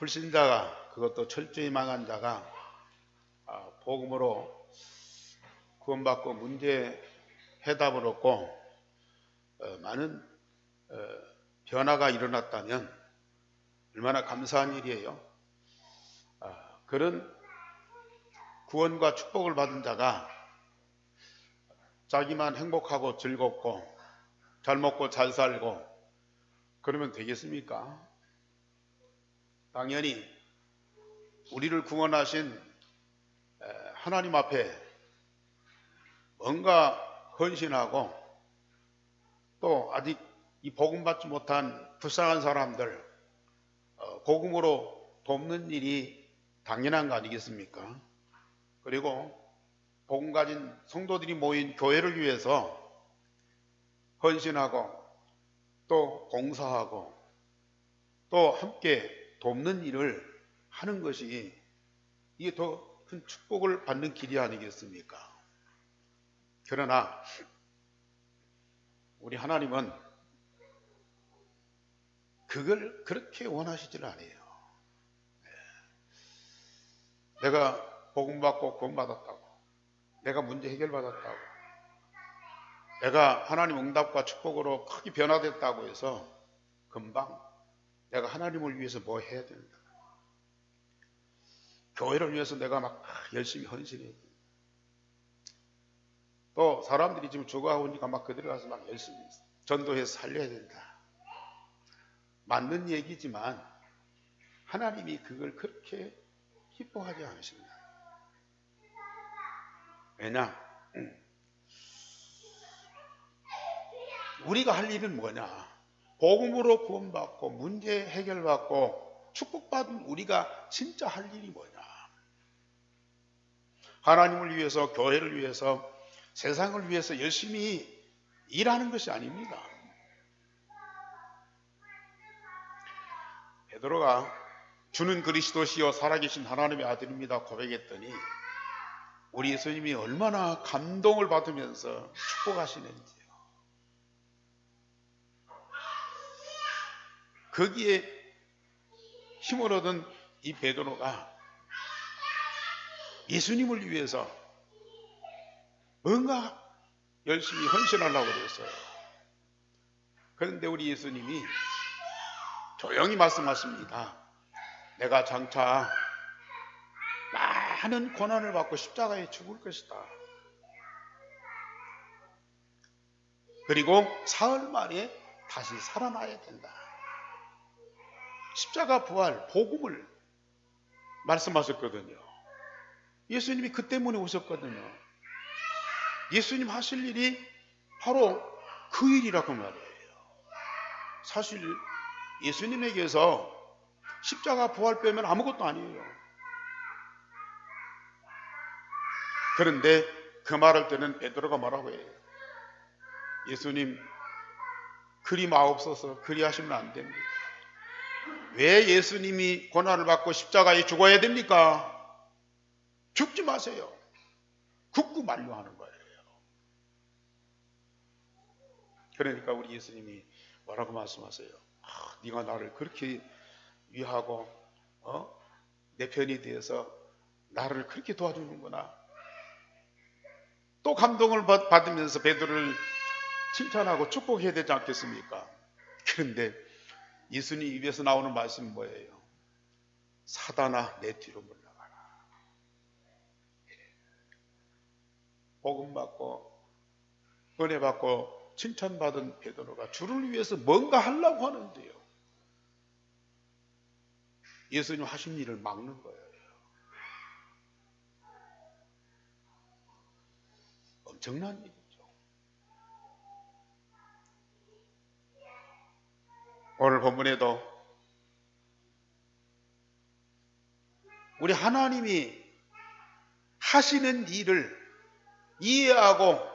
불신자가, 그것도 철저히 망한 자가 복음으로 구원받고 문제 해답을 얻고 많은 변화가 일어났다면 얼마나 감사한 일이에요. 그런 구원과 축복을 받은 자가 자기만 행복하고 즐겁고 잘 먹고 잘 살고 그러면 되겠습니까? 당연히 우리를 구원하신 하나님 앞에 뭔가 헌신하고 또 아직 이 복음 받지 못한 불쌍한 사람들 복음으로 돕는 일이 당연한 거 아니겠습니까? 그리고 복음 가진 성도들이 모인 교회를 위해서 헌신하고 또 봉사하고 또 함께 돕는 일을 하는 것이 이게 더 큰 축복을 받는 길이 아니겠습니까? 그러나 우리 하나님은 그걸 그렇게 원하시질 않아요. 내가 복음 받고 구원 받았다고, 내가 문제 해결 받았다고, 내가 하나님 응답과 축복으로 크게 변화됐다고 해서 금방 내가 하나님을 위해서 뭐 해야 된다, 교회를 위해서 내가 막 열심히 헌신해야 된다, 또 사람들이 지금 죽어오니까 막 그들이 가서 막 열심히 전도해서 살려야 된다. 맞는 얘기지만 하나님이 그걸 그렇게 기뻐하지 않으십니다. 왜냐? 우리가 할 일은 뭐냐? 복음으로 구원받고 문제 해결받고 축복받은 우리가 진짜 할 일이 뭐냐? 하나님을 위해서, 교회를 위해서, 세상을 위해서 열심히 일하는 것이 아닙니다. 베드로가 주는 그리스도시요 살아계신 하나님의 아들입니다 고백했더니 우리 예수님이 얼마나 감동을 받으면서 축복하시는지요. 거기에 힘을 얻은 이 베드로가 예수님을 위해서 뭔가 열심히 헌신하려고 그랬어요. 그런데 우리 예수님이 조용히 말씀하십니다. 내가 장차 많은 고난을 받고 십자가에 죽을 것이다. 그리고 사흘 만에 다시 살아나야 된다. 십자가 부활, 복음을 말씀하셨거든요. 예수님이 그 때문에 오셨거든요. 예수님 하실 일이 바로 그 일이라고 말이에요. 사실 예수님에게서 십자가 부활 빼면 아무것도 아니에요. 그런데 그 말할 때는 베드로가 뭐라고 해요? 예수님 그리 마옵소서, 그리 하시면 안 됩니다. 왜 예수님이 고난을 받고 십자가에 죽어야 됩니까? 죽지 마세요. 굳고 만류하는 거예요. 그러니까 우리 예수님이 뭐라고 말씀하세요? 네가 나를 그렇게 위하고 내 편이 되어서 나를 그렇게 도와주는구나. 또 감동을 받으면서 베드로를 칭찬하고 축복해야 되지 않겠습니까? 그런데 예수님 입에서 나오는 말씀은 뭐예요? 사단아 내 뒤로 물러가라. 복음 받고 은혜 받고 칭찬받은 베드로가 주를 위해서 뭔가 하려고 하는데요. 예수님 하신 일을 막는 거예요. 엄청난 일이죠. 오늘 본문에도 우리 하나님이 하시는 일을 이해하고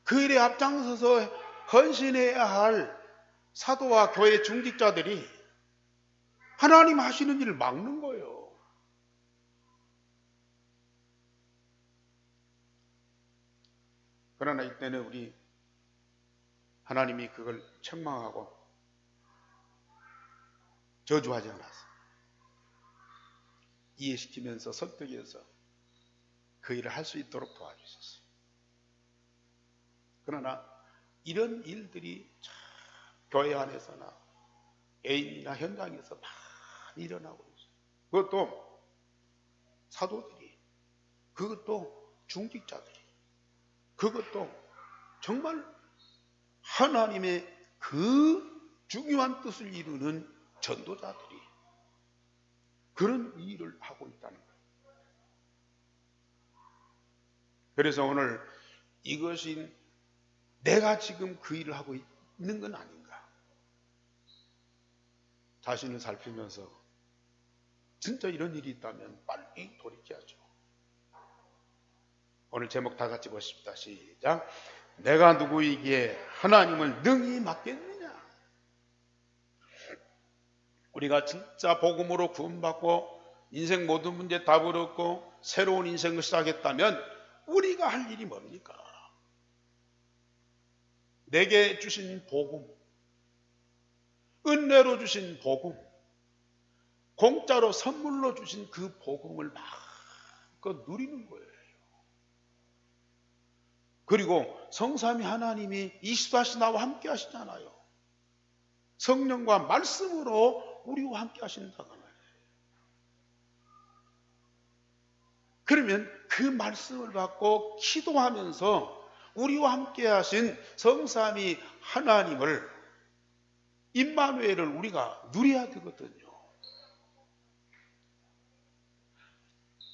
그 일에 앞장서서 헌신해야 할 사도와 교회 중직자들이 하나님 하시는 일을 막는 거예요. 그러나 이때는 우리 하나님이 그걸 책망하고 저주하지 않았어요. 이해시키면서 설득해서 그 일을 할 수 있도록 도와주셨어요. 그러나 이런 일들이 참 교회 안에서나 개인이나 현장에서 많이 일어나고 있어요. 그것도 사도들이, 그것도 중직자들이, 그것도 정말 하나님의 그 중요한 뜻을 이루는 전도자들이 그런 일을 하고 있다는 거예요. 그래서 오늘 이것이 내가 지금 그 일을 하고 있는 건 아닌가, 자신을 살피면서 진짜 이런 일이 있다면 빨리 돌이켜야죠. 오늘 제목 다 같이 보십시다. 시작. 내가 누구이기에 하나님을 능히 맡겠느냐. 우리가 진짜 복음으로 구원받고 인생 모든 문제 답을 얻고 새로운 인생을 시작했다면 우리가 할 일이 뭡니까? 내게 주신 복음, 은혜로 주신 복음, 공짜로 선물로 주신 그 복음을 마음껏 누리는 거예요. 그리고 성삼위 하나님이 24시 나와 함께 하시잖아요. 성령과 말씀으로 우리와 함께 하신다고 말해요. 그러면 그 말씀을 받고 기도하면서 우리와 함께 하신 성삼위 하나님을, 임마누엘을 우리가 누려야 되거든요.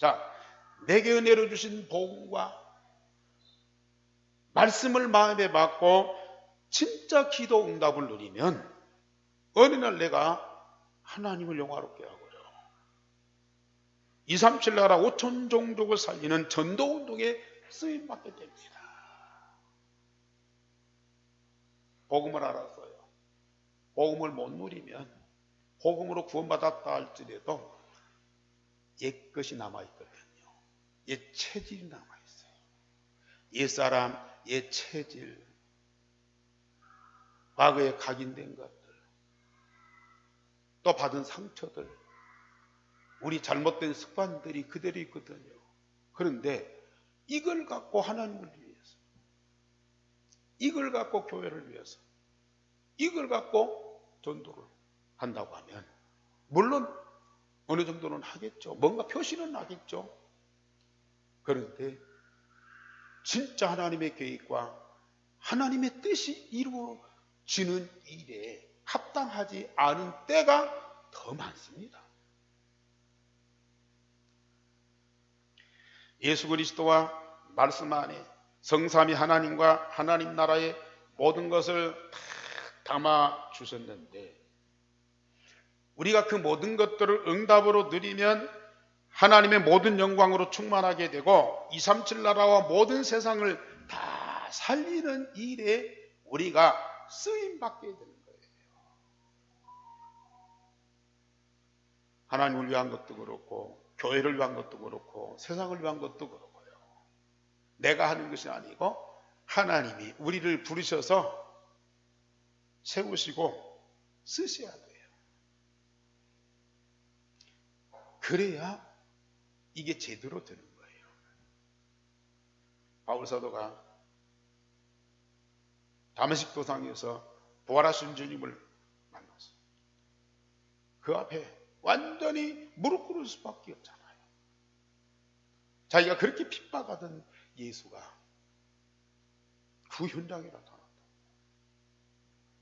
자, 내게 은혜로 주신 복음과 말씀을 마음에 받고 진짜 기도 응답을 누리면 어느 날 내가 하나님을 영화롭게 하고요, 237 나라 5천 종족을 살리는 전도운동에 쓰임받게 됩니다. 복음을 알았어요. 복음을 못 누리면, 복음으로 구원받았다 할지라도 옛것이 남아있거든요. 옛 체질이 남아있어요. 옛사람, 옛 체질, 과거에 각인된 것들, 또 받은 상처들, 우리 잘못된 습관들이 그대로 있거든요. 그런데 이걸 갖고 하나님을 위해서, 이걸 갖고 교회를 위해서, 이걸 갖고 전도를 한다고 하면 물론 어느 정도는 하겠죠. 뭔가 표시는 나겠죠. 그런데 진짜 하나님의 계획과 하나님의 뜻이 이루어지는 일에 합당하지 않은 때가 더 많습니다. 예수 그리스도와 말씀 안에 성삼위 하나님과 하나님 나라의 모든 것을 다 담아 주셨는데, 우리가 그 모든 것들을 응답으로 누리면 하나님의 모든 영광으로 충만하게 되고 237 나라와 모든 세상을 다 살리는 일에 우리가 쓰임받게 되는 거예요. 하나님을 위한 것도 그렇고 교회를 위한 것도 그렇고 세상을 위한 것도 그렇고요. 내가 하는 것이 아니고 하나님이 우리를 부르셔서 세우시고 쓰셔야 돼요. 그래야 이게 제대로 되는 거예요. 바울 사도가 다메섹 도상에서 부활하신 주님을 만났어요. 그 앞에 완전히 무릎 꿇을 수밖에 없잖아요. 자기가 그렇게 핍박하던 예수가 그 현장에 나타났다.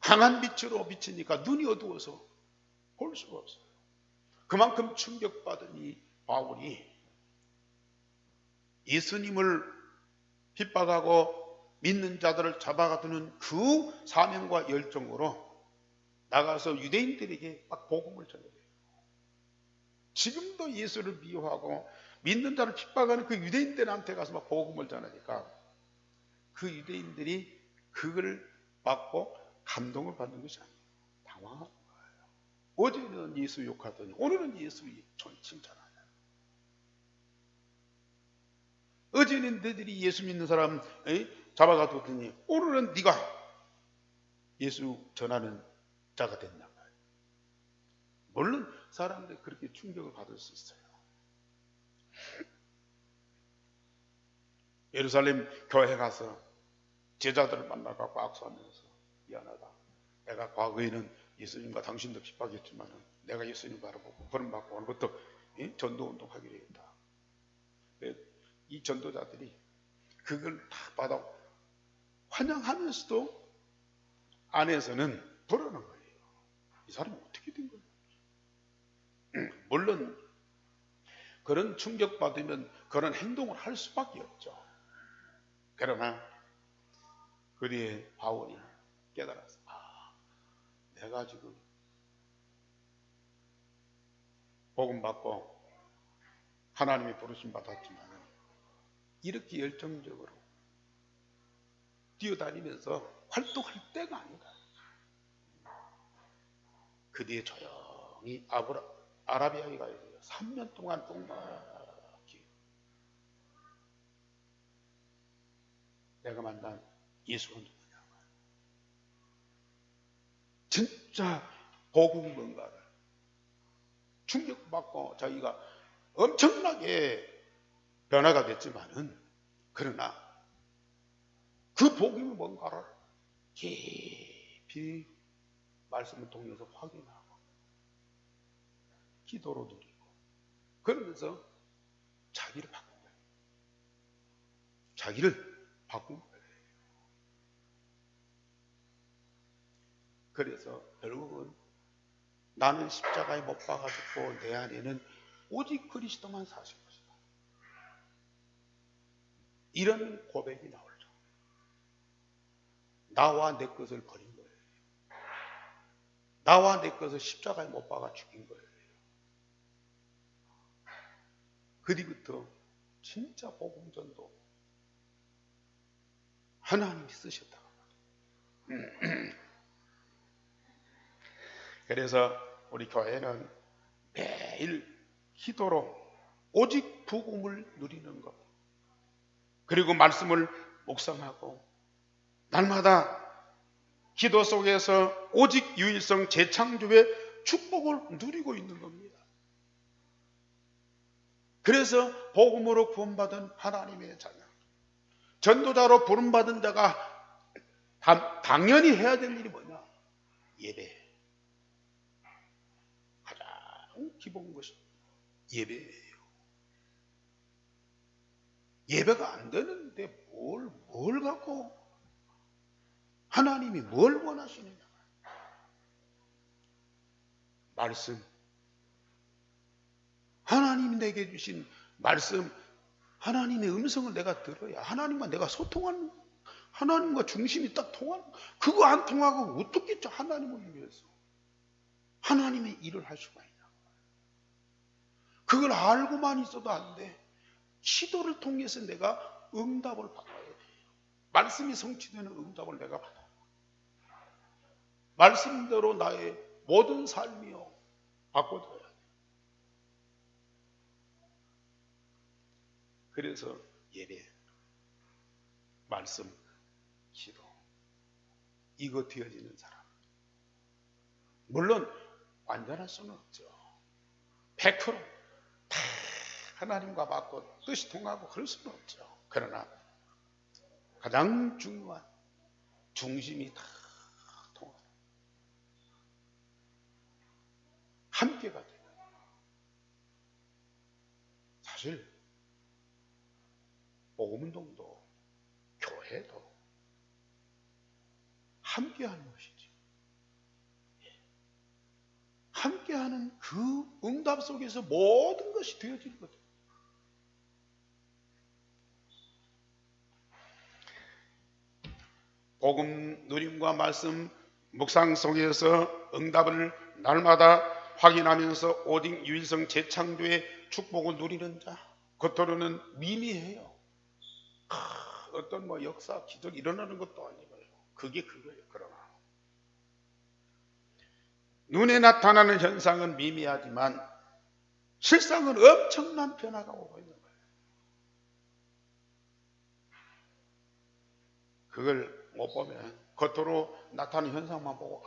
강한 빛으로 비치니까 눈이 어두워서 볼 수가 없어요. 그만큼 충격받은 이 바울이 예수님을 핍박하고 믿는 자들을 잡아가두는 그 사명과 열정으로 나가서 유대인들에게 막 복음을 전해요. 지금도 예수를 미워하고 믿는 자를 핍박하는 그 유대인들한테 가서 막 복음을 전하니까 그 유대인들이 그걸 받고 감동을 받는 것이 아니에요. 당황한 거예요. 어제는 예수 욕하더니 오늘은 예수 칭찬하냐. 어제는 너희들이 예수 믿는 사람 잡아가두더니 오늘은 네가 예수 전하는 자가 됐나. 물론 사람들이 그렇게 충격을 받을 수 있어요. 예루살렘 교회 가서 제자들을 만나고 악수하면서 미안하다. 내가 과거에는 예수님과 당신도 핍박했지만 내가 예수님 바라보고 버림받고 오늘부터 전도운동 하기로 했다. 이 전도자들이 그걸 다 받아 환영하면서도 안에서는 불안한 거예요. 이 사람이 어떻게 된 거예요? 물론 그런 충격받으면 그런 행동을 할 수밖에 없죠. 그러나 그 뒤에 바울이 깨달았어. 내가 지금 복음 받고 하나님의 부르심 받았지만 이렇게 열정적으로 뛰어다니면서 활동할 때가 아니다. 그 뒤에 조용히 아라비아에 가야 돼요. 3년 동안 똥막히 내가 만난 예수가 누구냐. 진짜 복음 뭔가를 충격받고 자기가 엄청나게 변화가 됐지만은 그러나 그 복음이 뭔가를 깊이 말씀을 통해서 확인하고 기도로 누리고 그러면서 자기를 바꾼 거예요. 자기를 바꾼 거예요. 그래서 결국은 나는 십자가에 못 박아 죽고 내 안에는 오직 그리스도만 사실 것이다. 이런 고백이 나오죠. 나와 내 것을 버린 거예요. 나와 내 것을 십자가에 못 박아 죽인 거예요. 그 뒤부터 진짜 복음전도 하나님이 쓰셨다. 그래서 우리 교회는 매일 기도로 오직 복음을 누리는 것, 그리고 말씀을 묵상하고 날마다 기도 속에서 오직 유일성 재창조의 축복을 누리고 있는 겁니다. 그래서 복음으로 구원받은 하나님의 자녀, 전도자로 부름받은 자가 당연히 해야 될 일이 뭐냐? 예배. 가장 기본 것이 예배예요. 예배가 안 되는데 뭘 갖고 하나님이 뭘 원하시느냐? 말씀. 하나님이 내게 주신 말씀, 하나님의 음성을 내가 들어야 하나님과 내가 소통하는, 하나님과 중심이 딱 통하는, 그거 안 통하고 어떻게 하나님을 위해서 하나님의 일을 할 수가 있냐? 그걸 알고만 있어도 안 돼. 기도를 통해서 내가 응답을 받아야 돼. 말씀이 성취되는 응답을 내가 받아. 말씀대로 나의 모든 삶이요 바꿔줘야 돼. 그래서 예배, 말씀, 기도, 이거 되어지는 사람. 물론 완전할 수는 없죠. 100% 다 하나님과 맞고 뜻이 통하고 그럴 수는 없죠. 그러나 가장 중요한 중심이 다 통하고 함께가 되는. 사실 복음운동도 교회도 함께하는 것이지. 함께하는 그 응답 속에서 모든 것이 되어지는 거죠. 복음 누림과 말씀 묵상 속에서 응답을 날마다 확인하면서 오직 유일성 재창조의 축복을 누리는 자, 겉으로는 미미해요. 어떤 역사, 기적이 일어나는 것도 아니고요. 그게 그거예요. 그러나 눈에 나타나는 현상은 미미하지만 실상은 엄청난 변화가 오고 있는 거예요. 그걸 못 보면 겉으로 나타나는 현상만 보고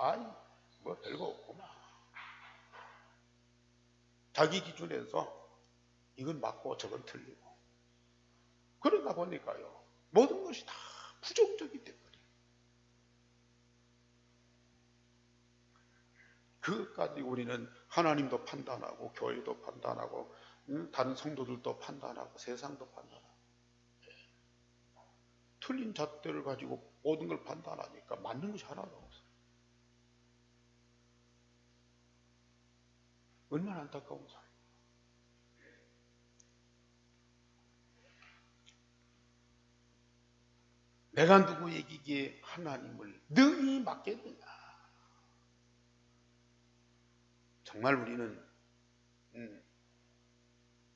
뭐 별거 없구나. 자기 기준에서 이건 맞고 저건 틀리고 그러다 보니까요, 모든 것이 다 부정적이 돼버려요. 그것까지 우리는 하나님도 판단하고 교회도 판단하고 다른 성도들도 판단하고 세상도 판단하고 틀린 잣대를 가지고 모든 걸 판단하니까 맞는 것이 하나도 없어요. 얼마나 안타까운 사람. 내가 누구에게 하나님을 능히 맡겠느냐. 정말 우리는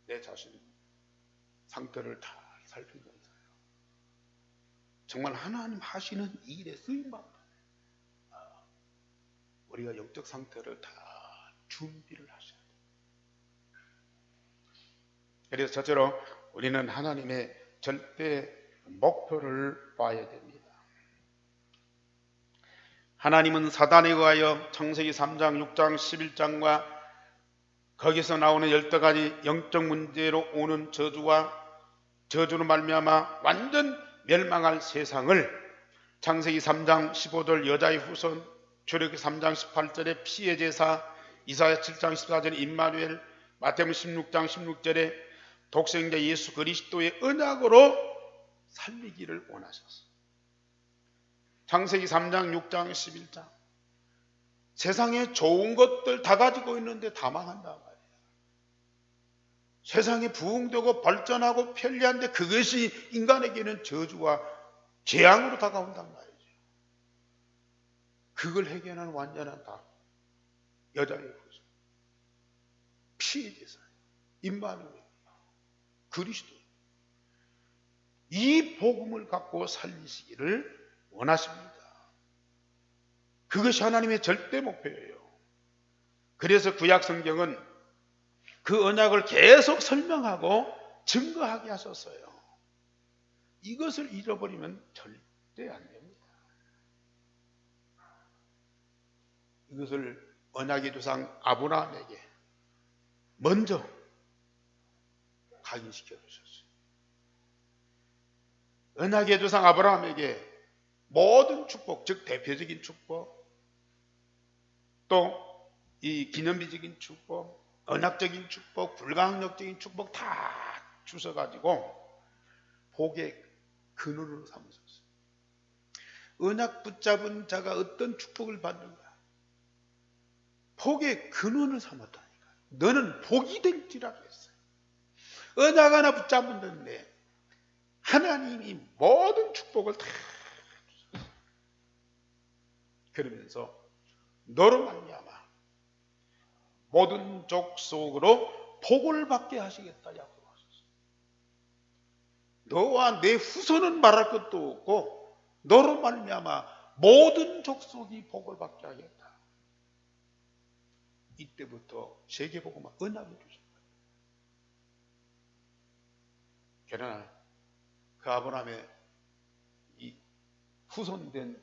내 자신 상태를 다 살피면서요, 정말 하나님 하시는 일에 쓰임받는 우리가 영적 상태를 다 준비를 하셔야 돼요. 그래서 저처럼 우리는 하나님의 절대 목표를 봐야 됩니다. 하나님은 사단에 의하여 창세기 3장, 6장, 11장과 거기서 나오는 12가지 영적 문제로 오는 저주로 말미암아 완전 멸망할 세상을 창세기 3장 15절 여자의 후손, 출애굽기 3장 18절에 피의 제사, 이사야 7장 14절에 임마누엘, 마태복음 16장 16절에 독생자 예수 그리스도의 언약으로 살리기를 원하셨어요. 창세기 3장 6장 11장 세상에 좋은 것들 다 가지고 있는데 다 망한단 말이에요. 세상에 부흥되고 발전하고 편리한데 그것이 인간에게는 저주와 재앙으로 다가온단 말이죠. 그걸 해결하는 완전한 답, 여자의 후손, 피의 제사, 임마누엘, 그리스도, 이 복음을 갖고 살리시기를 원하십니다. 그것이 하나님의 절대 목표예요. 그래서 구약 성경은 그 언약을 계속 설명하고 증거하게 하셨어요. 이것을 잃어버리면 절대 안 됩니다. 이것을 언약의 조상 아브라함에게 먼저 각인시켜 주셨어요. 언약의 조상 아브라함에게 모든 축복, 즉 대표적인 축복, 또 이 기념비적인 축복, 언약적인 축복, 불가항력적인 축복 다 주셔가지고 복의 근원으로 삼으셨어요. 언약 붙잡은 자가 어떤 축복을 받는가? 복의 근원을 삼았다니까. 너는 복이 될지라고 했어요. 언약 하나 붙잡았는데 하나님이 모든 축복을 다 주셨어요. 그러면서 너로 말미암아 모든 족속으로 복을 받게 하시겠다 약속하셨어요. 너와 내 후손은 말할 것도 없고 너로 말미암아 모든 족속이 복을 받게 하겠다. 이때부터 세계복음화 언약을 주신 거예요. 그러나 그 아브라함의 이 후손된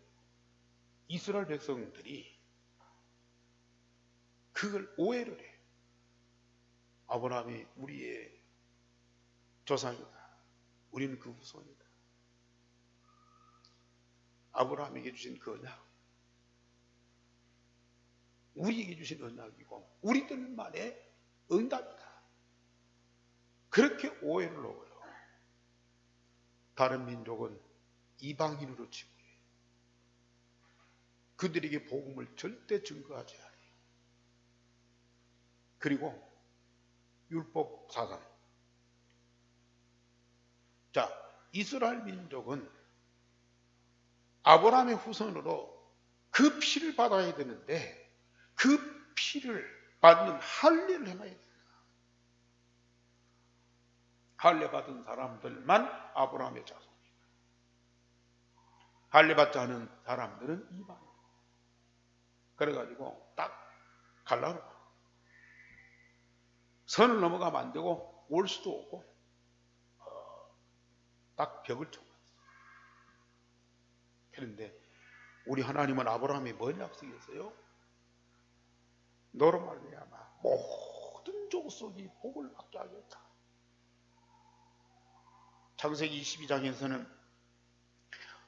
이스라엘 백성들이 그걸 오해를 해요. 아브라함이 우리의 조상이다. 우리는 그 후손이다. 아브라함에게 주신 그 언약, 우리에게 주신 언약이고 우리들만의 응답이다. 그렇게 오해를 넣어요. 다른 민족은 이방인으로 치부해요. 그들에게 복음을 절대 증거하지 않아요. 그리고 율법 사상. 자, 이스라엘 민족은 아브라함의 후손으로 그 피를 받아야 되는데 그 피를 받는 할례를 해놔야 됩니다. 할례 받은 사람들만 아브라함의 자손입니다. 할례 받지 않은 사람들은 이방인. 그래가지고 딱 갈라놓고 선을 넘어가면 안 되고 올 수도 없고 딱 벽을 쳐놨어요. 그런데 우리 하나님은 아브라함이 뭔 약속이었어요? 너로 말미암아 모든 족속이 복을 받게 하겠다. 창세기 22장에서는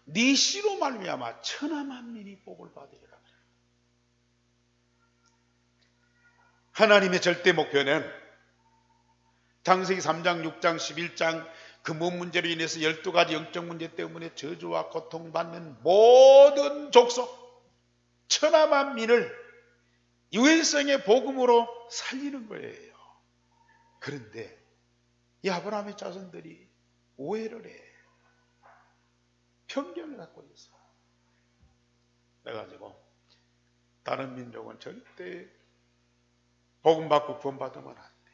네 씨로 말미암아 천하 만민이 복을 받으리라. 하나님의 절대 목표는 창세기 3장, 6장, 11장 근본 문제로 인해서 12가지 영적 문제 때문에 저주와 고통받는 모든 족속, 천하 만민을 유일성의 복음으로 살리는 거예요. 그런데 이 아브라함의 자손들이 오해를 해. 편견을 갖고 있어. 그래가지고 다른 민족은 절대 복음 받고 구원받으면 안 돼.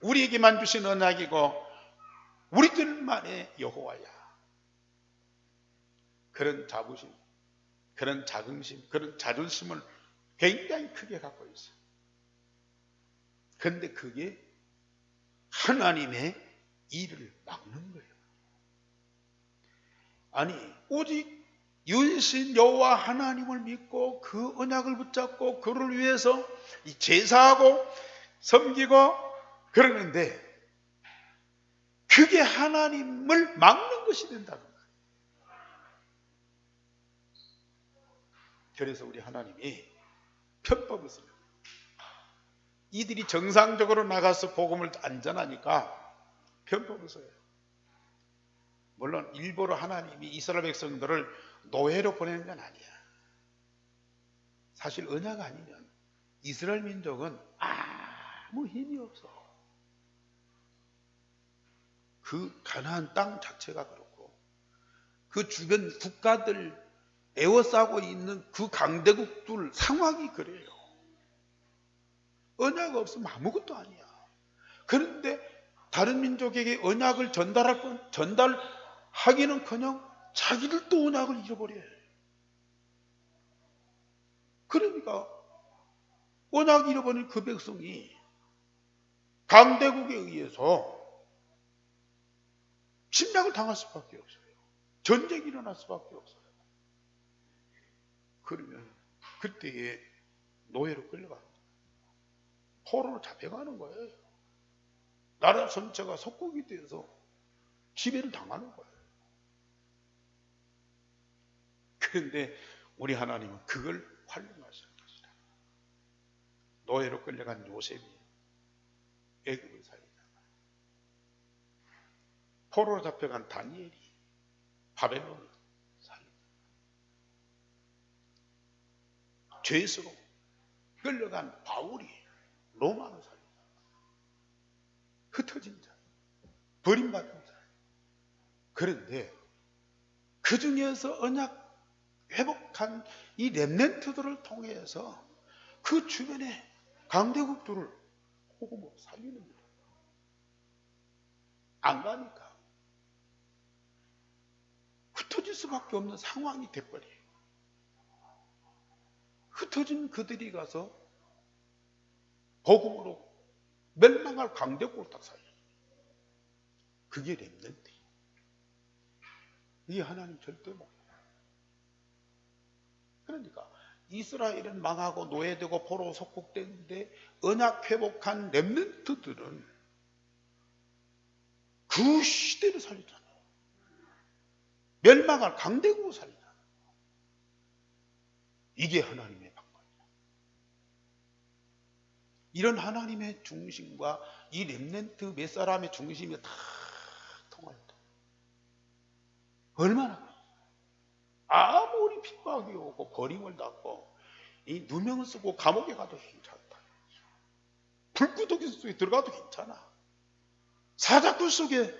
우리에게만 주신 언약이고 우리들만의 여호와야. 그런 자부심, 그런 자긍심, 그런 자존심을 굉장히 크게 갖고 있어요. 그런데 그게 하나님의 일을 막는 거예요. 아니, 오직 유일신 여호와 하나님을 믿고 그 언약을 붙잡고 그를 위해서 제사하고 섬기고 그러는데 그게 하나님을 막는 것이 된다는 거예요. 그래서 우리 하나님이 편법을 씁니다. 이들이 정상적으로 나가서 복음을 안전하니까 편법을 써요. 물론 일부러 하나님이 이스라엘 백성들을 노예로 보내는 건 아니야. 사실 언약 아니면 이스라엘 민족은 아무 힘이 없어. 그 가나안 땅 자체가 그렇고 그 주변 국가들 에워싸고 있는 그 강대국들 상황이 그래요. 언약 없으면 아무것도 아니야. 그런데 다른 민족에게 언약을 전달하기는커녕 자기들도 언약을 잃어버려요. 그러니까 언약 잃어버린 그 백성이 강대국에 의해서 침략을 당할 수밖에 없어요. 전쟁이 일어날 수밖에 없어요. 그러면 그때에 노예로 끌려가는 거예요. 포로로 잡혀가는 거예요. 나라 전체가 속국이 돼서 지배를 당하는 거예요. 그런데 우리 하나님은 그걸 활용하시는 것이다. 노예로 끌려간 요셉이 애굽을 살리다가 포로로 잡혀간 다니엘이 바벨론을 살리다가 죄수로 끌려간 바울이 로마를 살리다가 흩어진 자, 버림받은 자. 그런데 그 중에서 언약 회복한 이 렘넌트들을 통해서 그 주변에 강대국들을 호구로 살리는 거예요. 안 가니까 흩어질 수밖에 없는 상황이 돼버려요. 흩어진 그들이 가서 복음으로 멸망할 강대국을 딱 살려요. 그게 렘넌트. 이게 하나님 절대 목표예요. 그러니까 이스라엘은 망하고 노예되고 포로 속국되는데 언약 회복한 렘넌트들은 그 시대를 살리잖아요. 멸망할 강대국을 살리잖아요. 이게 하나님의 방법이에요. 이런 하나님의 중심과 이 렘넌트 몇 사람의 중심이 다 통한다. 얼마나 아무리 핍박이 오고 버림을 받고 이 누명을 쓰고 감옥에 가도 괜찮다. 불구덩이 속에 들어가도 괜찮아. 사자굴 속에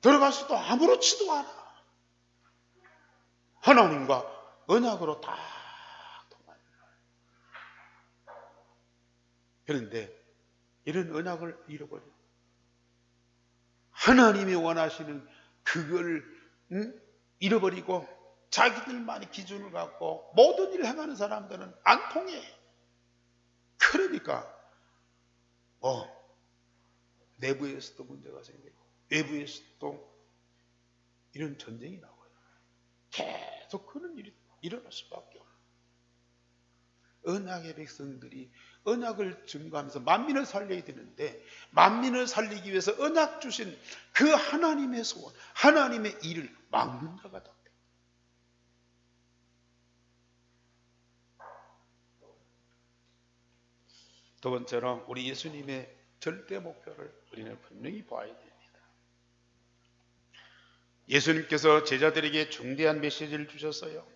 들어가서도 아무렇지도 않아. 하나님과 언약으로 딱 통하는 거예요. 그런데 이런 언약을 잃어버려. 하나님이 원하시는 그걸 잃어버리고 자기들만의 기준을 갖고 모든 일을 행하는 사람들은 안 통해. 그러니까 내부에서도 문제가 생기고 외부에서도 이런 전쟁이 나와요. 계속 그런 일이 일어날 수밖에 없어요. 언약의 백성들이 언약을 증거하면서 만민을 살려야 되는데, 만민을 살리기 위해서 언약 주신 그 하나님의 소원, 하나님의 일을 막는 자가 다. 두 번째로 우리 예수님의 절대 목표를 우리는 분명히 봐야 됩니다. 예수님께서 제자들에게 중대한 메시지를 주셨어요.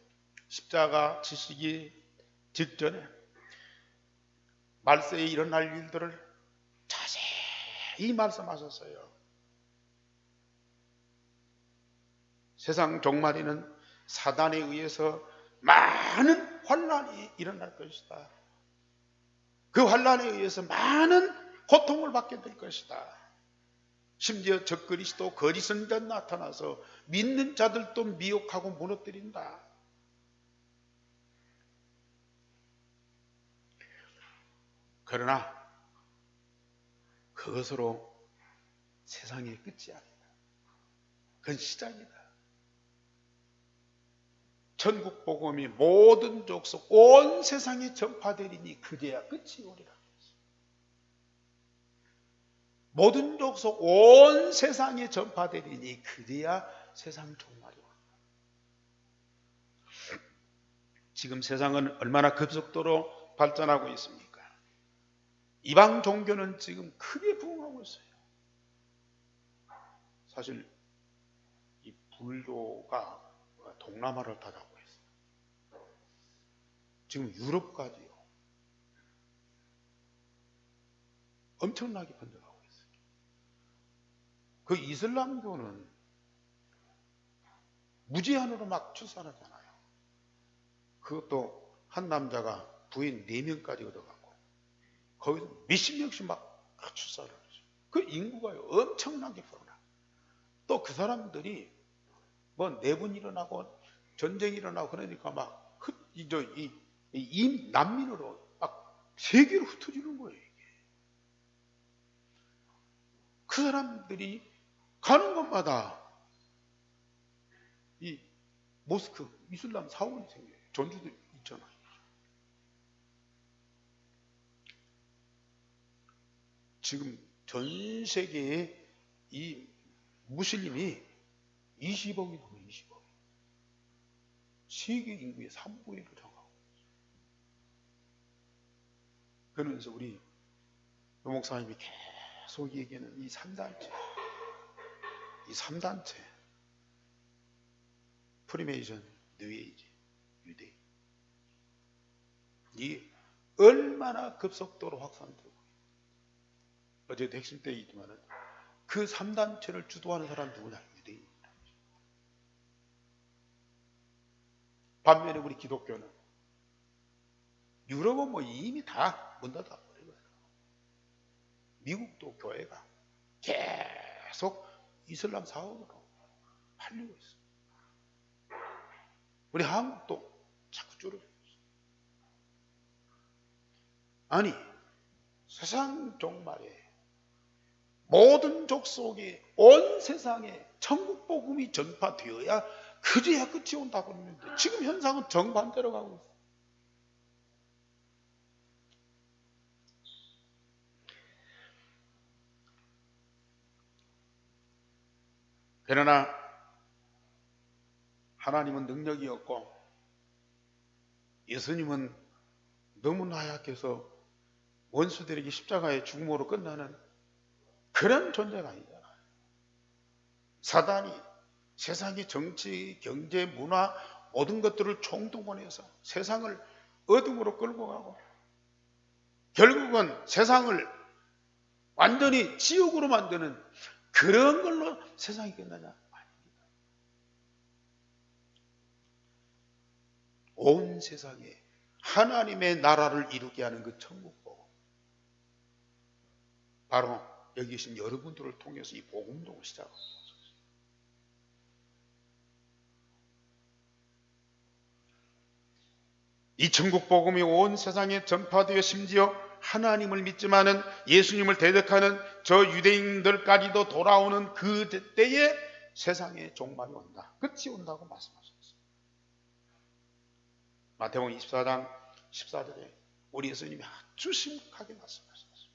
십자가 지시기 직전에 말세에 일어날 일들을 자세히 말씀하셨어요. 세상 종말에는 사단에 의해서 많은 환난이 일어날 것이다. 그 환난에 의해서 많은 고통을 받게 될 것이다. 심지어 적그리스도 거짓 선지자 나타나서 믿는 자들도 미혹하고 무너뜨린다. 그러나 그것으로 세상의 끝이 아니다. 그건 시작이다. 천국 복음이 모든 족속 온 세상에 전파되리니 그제야 끝이 오리라. 모든 족속 온 세상에 전파되리니 그제야 세상 종말이 온다. 지금 세상은 얼마나 급속도로 발전하고 있습니까? 이방 종교는 지금 크게 부흥하고 있어요. 사실 이 불교가 동남아를 다 잡고 있어요. 지금 유럽까지요. 엄청나게 번져가고 있어요. 그 이슬람교는 무제한으로 막 출산하잖아요. 그것도 한 남자가 부인 4명까지 얻어갖고 거기서 몇십 명씩 막 출산을 하죠. 그 인구가 엄청나게 불어나. 또 그 사람들이 뭐 내분 일어나고 전쟁이 일어나고 그러니까 막 난민으로 막 세계로 흩어지는 거예요. 이게. 그 사람들이 가는 곳마다 이 모스크, 이슬람 사원이 생겨요. 전주도 있잖아요. 지금 전 세계에 이 무슬림이 20억이 넘어요. 20억. 세계 인구의 3분의 1을 정하고 있어요. 그러면서 우리 노 목사님이 계속 얘기하는 이 3단체, 이 3단체, 프리메이션, 뉴에이지, 유대인, 이 얼마나 급속도로 확산되고, 어제도 핵심 때 있지만은 그 3단체를 주도하는 사람 누구냐? 유대인입니다. 반면에 우리 기독교는 유럽은 뭐 이미 다 문 닫아버리고 있어요. 미국도 교회가 계속 이슬람 사원으로 팔리고 있어요. 우리 한국도 자꾸 줄어들고 있어요. 아니, 세상 종말에 모든 족속이 온 세상에 천국 복음이 전파되어야 그제야 끝이 온다고 그러는데 지금 현상은 정반대로 가고 있어요. 그러나 하나님은 능력이 없고 예수님은 너무 나약해서 원수들에게 십자가의 죽음으로 끝나는 그런 존재가 아니잖아요. 사단이 세상의 정치, 경제, 문화 모든 것들을 총동원해서 세상을 어둠으로 끌고 가고 결국은 세상을 완전히 지옥으로 만드는 그런 걸로 세상이 끝나냐? 아닙니다. 온 세상에 하나님의 나라를 이루게 하는 그 천국복, 바로 여기 계신 여러분들을 통해서 이 복음동을 시작합니다. 이 천국 복음이 온 세상에 전파되어 심지어 하나님을 믿지만은 예수님을 대적하는 저 유대인들까지도 돌아오는 그 때에 세상에 종말이 온다. 끝이 온다고 말씀하셨어요. 마태복음 24장 14절에 우리 예수님이 아주 심각하게 말씀하셨어요.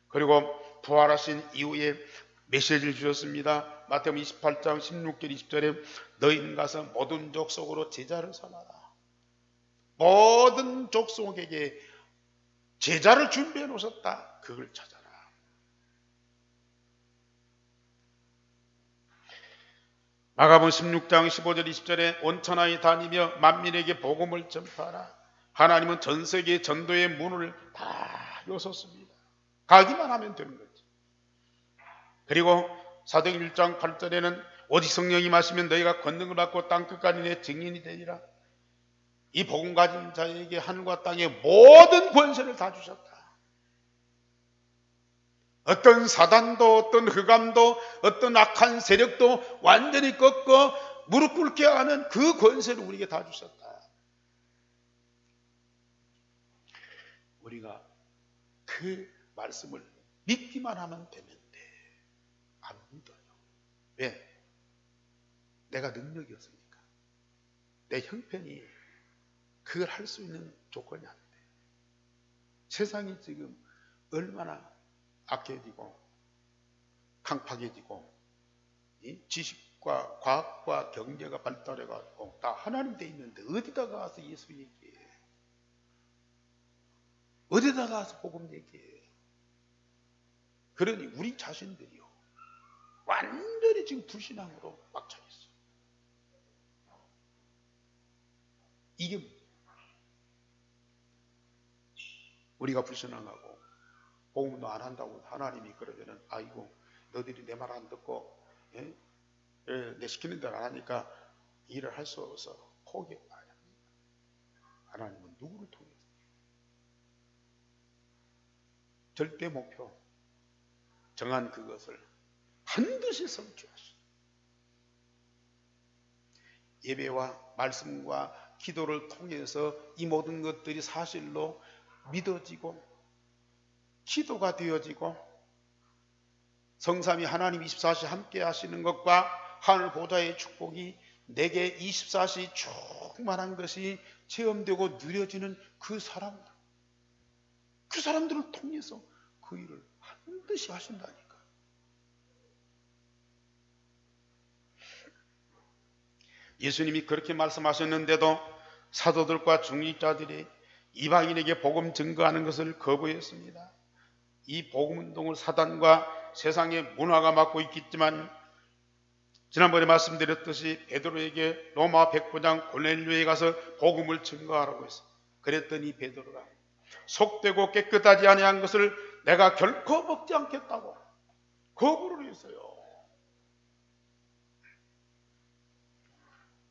그리고 부활하신 이후에 메시지를 주셨습니다. 마태복음 28장 16절 20절에 너희는 가서 모든 족속으로 제자를 삼아라. 모든 족속에게 제자를 준비해 놓으셨다. 그걸 찾아라. 마가복음 16장 15절 20절에 온 천하에 다니며 만민에게 복음을 전파하라. 하나님은 전 세계 전도의 문을 다 여셨습니다. 가기만 하면 되는 거죠. 그리고 사도행 1장 8절에는 오직 성령이 마시면 너희가 권능을 받고 땅끝까지 내 증인이 되리라. 이 복음 가진 자에게 하늘과 땅의 모든 권세를 다 주셨다. 어떤 사단도 어떤 흑암도 어떤 악한 세력도 완전히 꺾어 무릎 꿇게 하는 그 권세를 우리에게 다 주셨다. 우리가 그 말씀을 믿기만 하면 되면 돼. 안 믿어요. 왜? 내가 능력이 없으니까. 내 형편이 그걸 할 수 있는 조건이 안 돼. 세상이 지금 얼마나 악해지고 강팍해지고 지식과 과학과 경제가 발달해가지고 다 하나님 돼 있는데 어디다 가서 예수 얘기해? 어디다 가서 복음 얘기해? 그러니 우리 자신들이요 완전히 지금 불신앙으로 막혀 있어. 이게 우리가 불신앙하고 복음도 안 한다고 하나님이 그러면은 아이고 너희들이 내 말 안 듣고 내 시키는 대로 안 하니까 일을 할 수 없어 포기해야 합니다. 하나님은 누구를 통해서 절대 목표 정한 그것을 반드시 성취하시오. 예배와 말씀과 기도를 통해서 이 모든 것들이 사실로 믿어지고 기도가 되어지고 성삼위 하나님 24시 함께 하시는 것과 하늘 보좌의 축복이 내게 24시 충만한 것이 체험되고 누려지는 그 사람들을 통해서 그 일을 반드시 하신다니까. 예수님이 그렇게 말씀하셨는데도 사도들과 중직자들이 이방인에게 복음 증거하는 것을 거부했습니다. 이 복음 운동을 사단과 세상의 문화가 맡고 있겠지만 지난번에 말씀드렸듯이 베드로에게 로마 백부장 고넬료에 가서 복음을 증거하라고 했어요. 그랬더니 베드로가 속되고 깨끗하지 아니한 것을 내가 결코 먹지 않겠다고 거부를 했어요.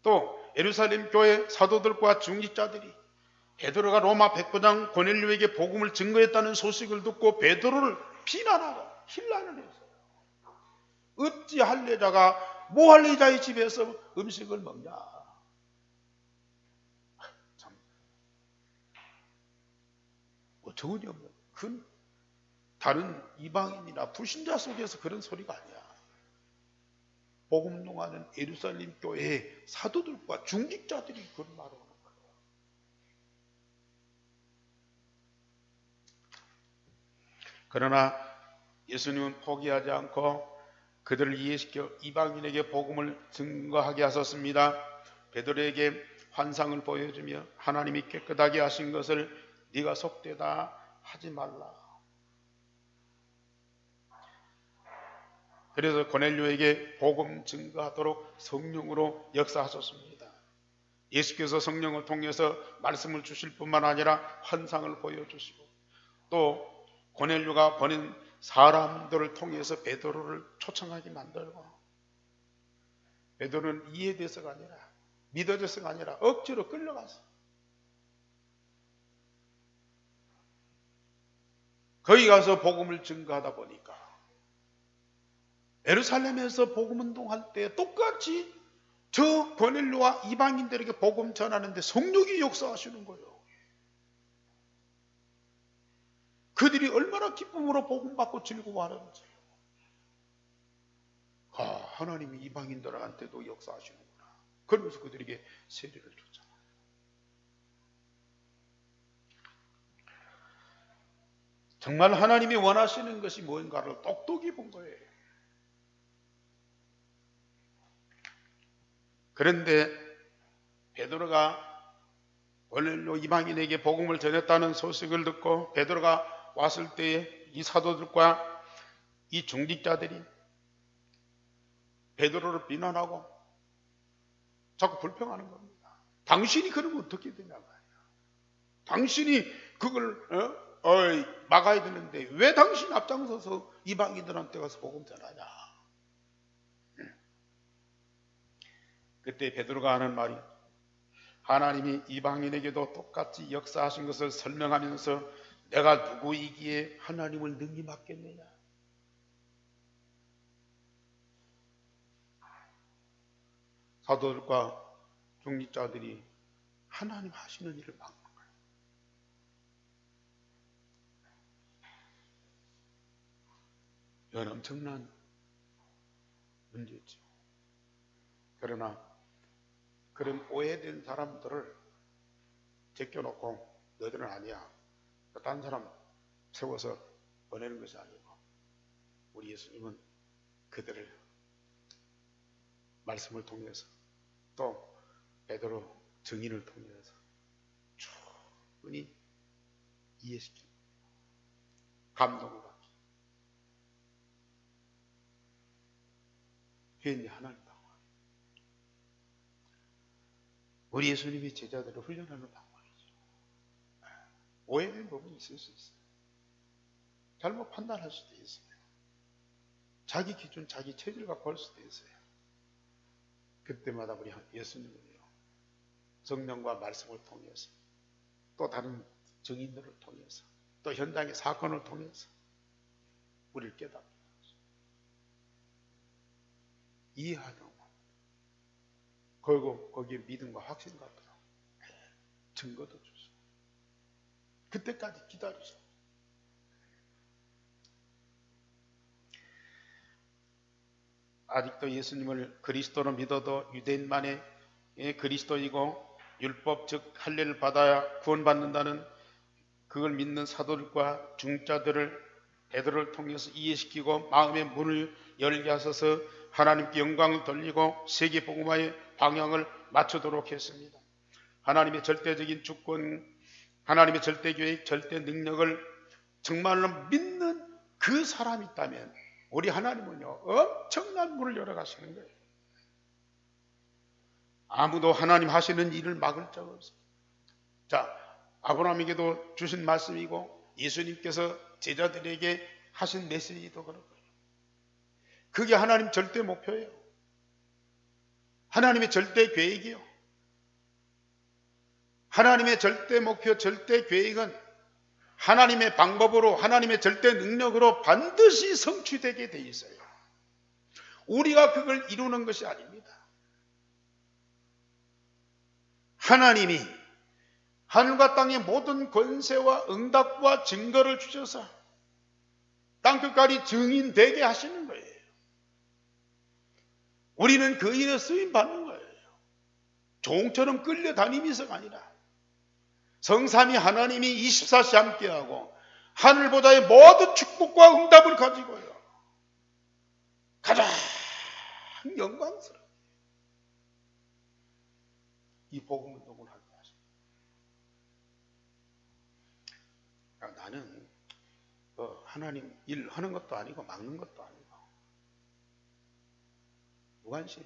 또 예루살렘 교회 사도들과 중직자들이 베드로가 로마 백부장 고넬료에게 복음을 증거했다는 소식을 듣고 베드로를 비난하고 힐난을 했어요. 어찌 할례자가 모할례자의 집에서 음식을 먹냐. 참 어처구니 없는 그 다른 이방인이나 불신자 속에서 그런 소리가 아니야. 복음 운동하는 예루살렘 교회의 사도들과 중직자들이 그런 말을 하는 거예요. 그러나 예수님은 포기하지 않고 그들을 이해시켜 이방인에게 복음을 증거하게 하셨습니다. 베드로에게 환상을 보여주며 하나님이 깨끗하게 하신 것을 네가 속되다 하지 말라. 그래서 고넬료에게 복음 증거하도록 성령으로 역사하셨습니다. 예수께서 성령을 통해서 말씀을 주실 뿐만 아니라 환상을 보여주시고 또 고넬료가 보낸 사람들을 통해서 베드로를 초청하게 만들고 베드로는 이해돼서가 아니라 믿어져서가 아니라 억지로 끌려가서 거기 가서 복음을 증거하다 보니까 예루살렘에서 복음 운동할 때 똑같이 저 고넬료와 이방인들에게 복음 전하는데 성령이 역사하시는 거예요. 그들이 얼마나 기쁨으로 복음 받고 즐거워하는지. 하나님이 이방인들한테도 역사하시는구나. 그러면서 그들에게 세례를 줬잖아요. 정말 하나님이 원하시는 것이 뭔가를 똑똑히 본 거예요. 그런데 베드로가 원래로 이방인에게 복음을 전했다는 소식을 듣고 베드로가 왔을 때에 이 사도들과 이 중직자들이 베드로를 비난하고 자꾸 불평하는 겁니다. 당신이 그러면 어떻게 되냐 말이야. 당신이 그걸 막아야 되는데 왜 당신이 앞장서서 이방인들한테 가서 복음 전하냐. 그때 베드로가 하는 말이 하나님이 이방인에게도 똑같이 역사하신 것을 설명하면서 내가 누구이기에 하나님을 능히 맡겠느냐. 사도들과 중직자들이 하나님 하시는 일을 막는 거예요. 이건 엄청난 문제죠. 그러나 그런 오해된 사람들을 제껴놓고 너희들은 아니야. 다른 사람 세워서 보내는 것이 아니고 우리 예수님은 그들을 말씀을 통해서 또 베드로 증인을 통해서 충분히 이해시키고 감동을 받기. 회원이 하나님이다. 우리 예수님이 제자들을 훈련하는 방법이죠. 오해된 부분이 있을 수 있어요. 잘못 판단할 수도 있어요. 자기 기준, 자기 체질 갖고 할 수도 있어요. 그때마다 우리 예수님은요, 성령과 말씀을 통해서 또 다른 증인들을 통해서 또 현장의 사건을 통해서 우리를 깨닫게 하죠. 이해하는 거. 그리고 거기에 믿음과 확신 갖도록 증거도 주죠. 그때까지 기다리죠. 아직도 예수님을 그리스도로 믿어도 유대인만의 그리스도이고 율법 즉 할례를 받아야 구원받는다는 그걸 믿는 사도들과 중자들을 베드로를 통해서 이해시키고 마음의 문을 열게 하셔서 하나님께 영광을 돌리고 세계 복음화의 방향을 맞추도록 했습니다. 하나님의 절대적인 주권, 하나님의 절대 계획, 절대 능력을 정말로 믿는 그 사람이 있다면 우리 하나님은요 엄청난 문을 열어가시는 거예요. 아무도 하나님 하시는 일을 막을 자가 없어요. 자, 아브라함에게도 주신 말씀이고 예수님께서 제자들에게 하신 메시지도 그런 거예요. 그게 하나님 절대 목표예요. 하나님의 절대 계획이요. 하나님의 절대 목표, 절대 계획은 하나님의 방법으로, 하나님의 절대 능력으로 반드시 성취되게 돼 있어요. 우리가 그걸 이루는 것이 아닙니다. 하나님이 하늘과 땅의 모든 권세와 응답과 증거를 주셔서 땅끝까지 증인되게 하시는 거예요. 우리는 그 일에 쓰임 받는 거예요. 종처럼 끌려다니면서가 아니라 성삼위 하나님이 24시 함께하고 하늘보다의 모든 축복과 응답을 가지고요. 가장 영광스러운 이 복음 운동을 하게 하십니다. 나는 하나님 일 하는 것도 아니고 막는 것도 아니고 무관심.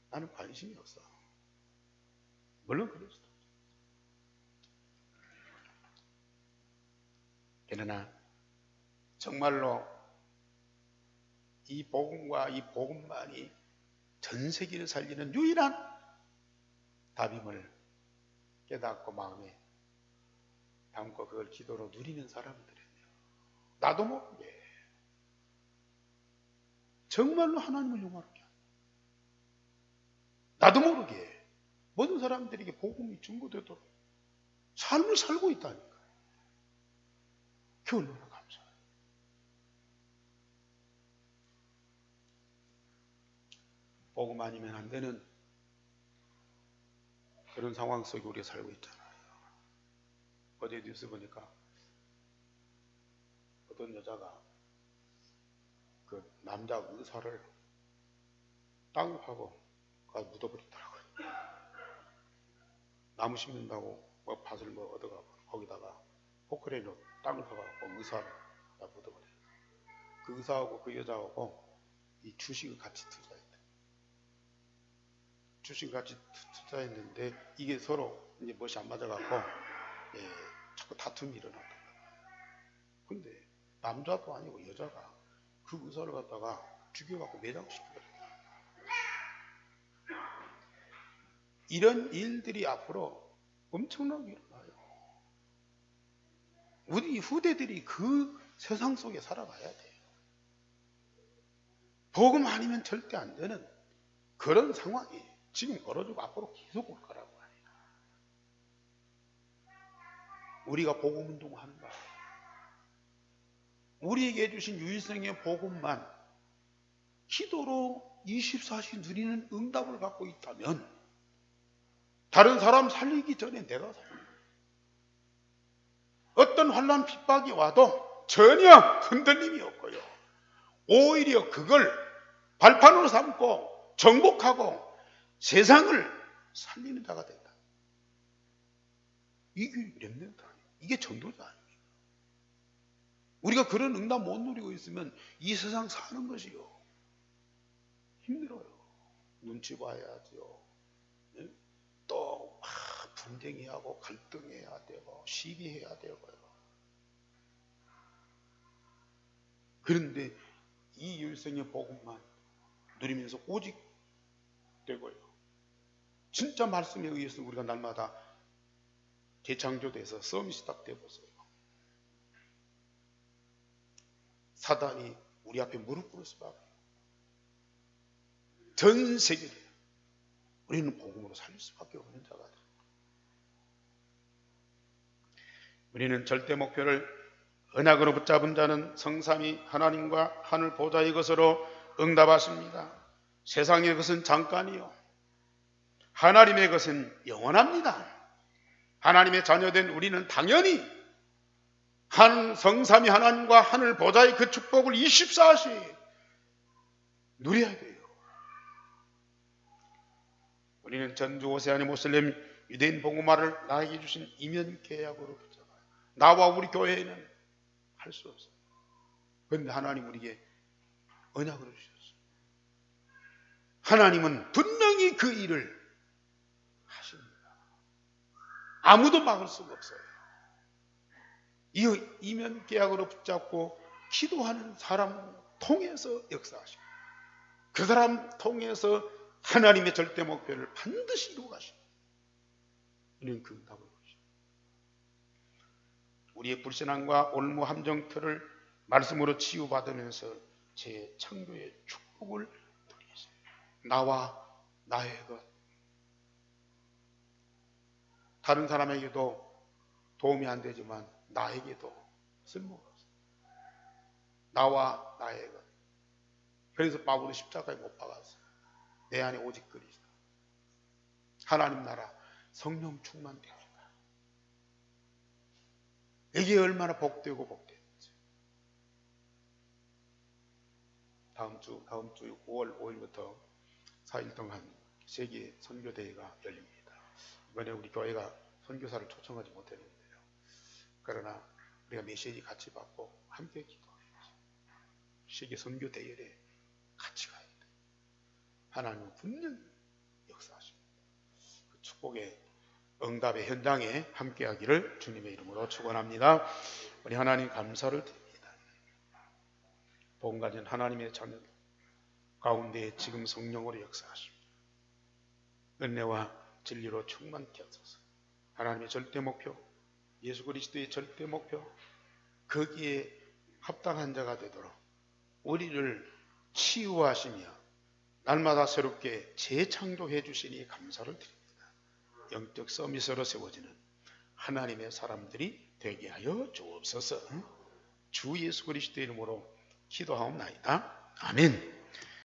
나는 관심이 없어. 물론 그럴 수도 없죠. 그러나 정말로 이 복음과 이 복음만이 전 세계를 살리는 유일한 답임을 깨닫고 마음에 담고 그걸 기도로 누리는 사람들이에요. 나도 모르게 정말로 하나님을 영화롭게 합니다. 나도 모르게 모든 사람들에게 복음이 증거되도록 삶을 살고 있다니까요. 그 얼마나 감사해요. 복음 아니면 안 되는 그런 상황 속에 우리가 살고 있잖아요. 어제 뉴스 보니까 어떤 여자가 그 남자 의사를 땅을 파고 가서 묻어버리더라고요. 나무 심는다고 뭐 밭을 뭐 얻어가 거기다가 포크레인으로 땅을 파고 의사를 다 묻어버려요. 그 의사하고 그 여자하고 이 주식을 같이 투자했대. 주식 같이 투자했는데 이게 서로 이제 멋이 안 맞아갖고 자꾸 다툼이 일어났던 거야. 근데 남자도 아니고 여자가 그 의사를 갖다가 죽여갖고 매장시켜버렸다. 이런 일들이 앞으로 엄청나게 일어나요. 우리 후대들이 그 세상 속에 살아가야 돼요. 복음 아니면 절대 안 되는 그런 상황이 지금 벌어지고 앞으로 계속 올 거라고 해요. 우리가 복음 운동하는 거예요. 우리에게 해주신 유일성의 복음만 기도로 24시 누리는 응답을 갖고 있다면 다른 사람 살리기 전에 내가 살려. 어떤 환난 핍박이 와도 전혀 흔들림이 없고요. 오히려 그걸 발판으로 삼고 정복하고 세상을 살리는 자가 된다. 이게 렘넌트 아니에요. 이게 전도자 아닙니까? 우리가 그런 응답 못 누리고 있으면 이 세상 사는 것이요. 힘들어요. 눈치 봐야죠. 또 분쟁해하고 갈등해야 되고 시비해야 되고요. 그런데 이 유일성의 복음만 누리면서 오직 되고요. 진짜 말씀에 의해서 우리가 날마다 재창조돼서 서밋이 딱 되어보세요. 사단이 우리 앞에 무릎 꿇을 수밖에. 전 세계를 우리는 복음으로 살릴 수밖에 없는 자가 됩니다. 우리는 절대 목표를 언약으로 붙잡은 자는 성삼위 하나님과 하늘 보좌의 것으로 응답하십니다. 세상의 것은 잠깐이요. 하나님의 것은 영원합니다. 하나님의 자녀된 우리는 당연히 성삼위 하나님과 하늘 보좌의 그 축복을 24시 누려야 돼요. 우리는 전주 오세아니 모슬렘 유대인 복음화를 나에게 주신 이면 계약으로 붙잡아요. 나와 우리 교회에는 할 수 없어요. 그런데 하나님 우리에게 언약으로 주셨어요. 하나님은 분명히 그 일을 하십니다. 아무도 막을 수가 없어요. 이 이면 계약으로 붙잡고 기도하는 사람 통해서 역사하시고 그 사람 통해서 하나님의 절대 목표를 반드시 이루어 가십니다. 우리는 그 응답을 보십니다. 우리의 불신앙과 올무 함정틀을 말씀으로 치유받으면서 제 창조의 축복을 누리세요. 나와 나의 것. 다른 사람에게도 도움이 안 되지만 나에게도 쓸모가 없어요. 나와 나의 것. 그래서 바울은 십자가에 못 박았어요. 내 안에 오직 그리스도. 하나님 나라 성령 충만되니까. 이게 얼마나 복되고 복되는지. 다음 주 5월 5일부터 4일 동안 세계 선교대회가 열립니다. 이번에 우리 교회가 선교사를 초청하지 못했는데요. 그러나 우리가 메시지 같이 받고 함께 기도해야죠. 세계 선교대회에 같이 가야 돼요. 하나님은 분명히 역사하십니다. 그 축복의 응답의 현장에 함께하기를 주님의 이름으로 축원합니다. 우리 하나님 감사를 드립니다. 복음 가진 하나님의 자녀 가운데 지금 성령으로 역사하십니다. 은혜와 진리로 충만케 하소서. 하나님의 절대 목표, 예수 그리스도의 절대 목표, 거기에 합당한 자가 되도록 우리를 치유하시며 날마다 새롭게 재창조해 주시니 감사를 드립니다. 영적 서밋으로 세워지는 하나님의 사람들이 되게 하여 주옵소서. 주 예수 그리스도의 이름으로 기도하옵나이다. 아멘.